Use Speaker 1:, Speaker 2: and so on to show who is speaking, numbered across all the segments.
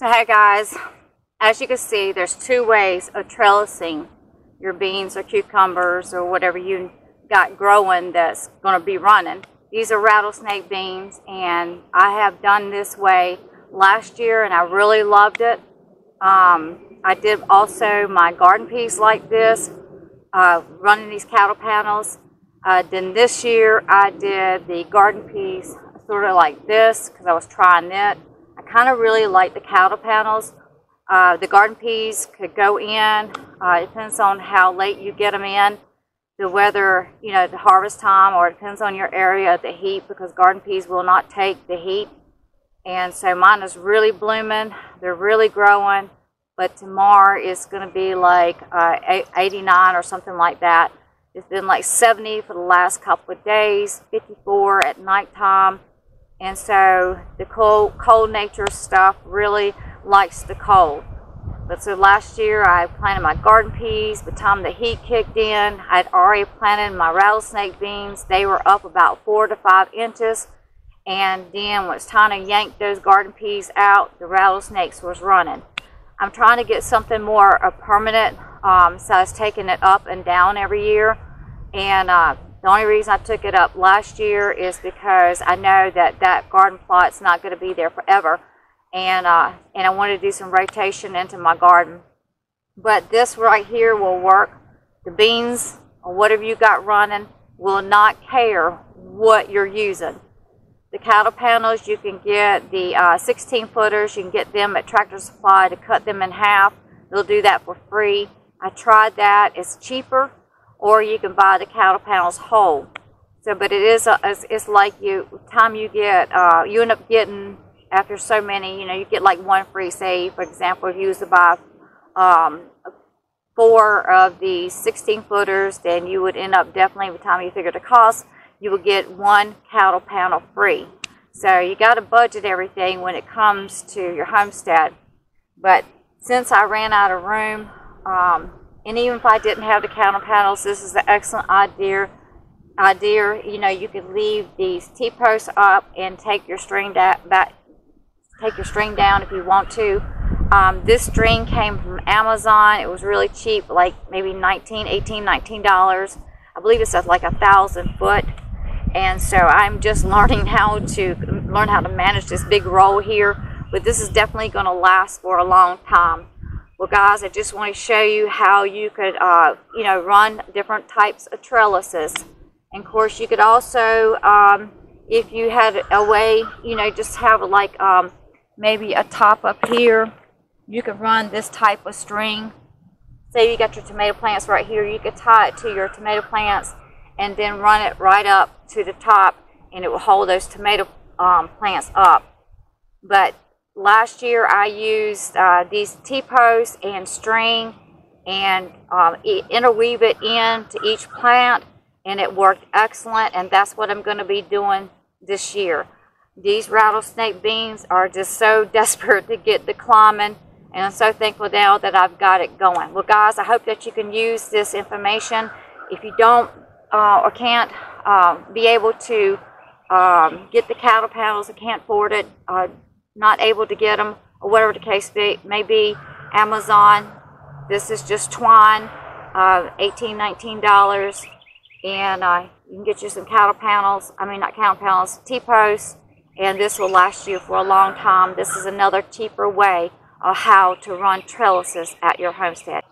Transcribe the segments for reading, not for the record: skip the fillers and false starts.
Speaker 1: So hey guys, as you can see, there's two ways of trellising your beans or cucumbers or whatever you got growing that's going to be running. These are rattlesnake beans, and I have done this way last year and I really loved it. I did also my garden peas like this, running these cattle panels. Then this year I did the garden peas sort of like this because I was trying it. I kind of really like the cattle panels. The garden peas could go in. It depends on how late you get them in, the weather, the harvest time, or it depends on your area, the heat, because garden peas will not take the heat. And so mine is really blooming. They're really growing. But tomorrow it's going to be like 89 or something like that. It's been like 70 for the last couple of days, 54 at nighttime. And so the cold nature stuff really likes the cold. But so last year I planted my garden peas. By the time the heat kicked in, I'd already planted my rattlesnake beans. They were up about 4 to 5 inches. And then when it's time to yank those garden peas out, the rattlesnakes was running. I'm trying to get something more permanent, so I was taking it up and down every year. And the only reason I took it up last year is because I know that that garden plot's not going to be there forever. And I wanted to do some rotation into my garden. But this right here will work. The beans or whatever you got running will not care what you're using. The cattle panels, you can get the 16 footers, you can get them at Tractor Supply to cut them in half. They'll do that for free. I tried that. It's cheaper, or you can buy the cattle panels whole. So, but it is, it's like time you get, you end up getting, after so many, you get like one free. Say, for example, if you was to buy 4 of the 16 footers, then you would end up definitely, by the time you figure the cost, you will get 1 cattle panel free. So you got to budget everything when it comes to your homestead. But since I ran out of room, and even if I didn't have the cattle panels, this is an excellent idea. You could leave these T-posts up and take your string down if you want to. This string came from Amazon. It was really cheap, like maybe $19 I believe it's at like 1,000 foot. And so I'm just learning how to manage this big roll here, but this is definitely going to last for a long time. Well guys, I just want to show you how you could run different types of trellises. And of course you could also, if you had a way, just have like maybe a top up here, you could run this type of string. Say you got your tomato plants right here, you could tie it to your tomato plants and then run it right up to the top, and it will hold those tomato plants up. But last year I used these T-posts and string and interweave it into each plant, and it worked excellent, and that's what I'm going to be doing this year. These rattlesnake beans are just so desperate to get the climbing, and I'm so thankful now that I've got it going. Well guys, I hope that you can use this information. If you don't or can't be able to get the cattle panels, or can't afford it, not able to get them, or whatever the case may be, Amazon, this is just twine, $18, $19, and you can get you some cattle panels, not cattle panels, T-posts, and this will last you for a long time. This is another cheaper way of how to run trellises at your homestead.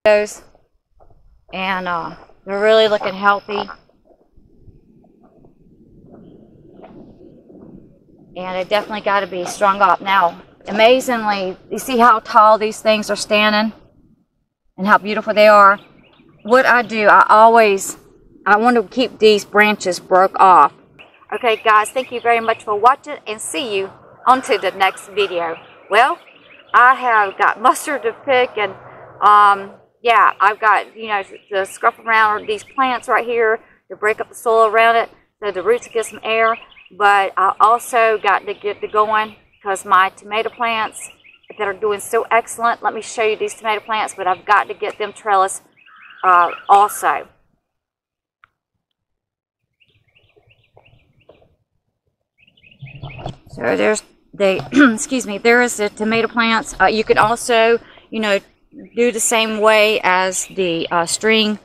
Speaker 1: And they're really looking healthy. And they definitely got to be strung up. Now, amazingly, you see how tall these things are standing and how beautiful they are? What I do, I want to keep these branches broke off. Okay, guys, thank you very much for watching, and see you on to the next video. Well, I have got mustard to pick, and yeah, I've got, you know, to scruff around these plants right here to break up the soil around it so the roots get some air. But I also got to get going because my tomato plants that are doing so excellent. Let me show you these tomato plants, but I've got to get them trellis also. So there's the excuse me, there is the tomato plants. You can also, you know, do the same way as the string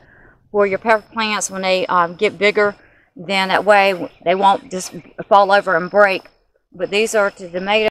Speaker 1: for your pepper plants when they get bigger. Then that way they won't just fall over and break. But these are the tomato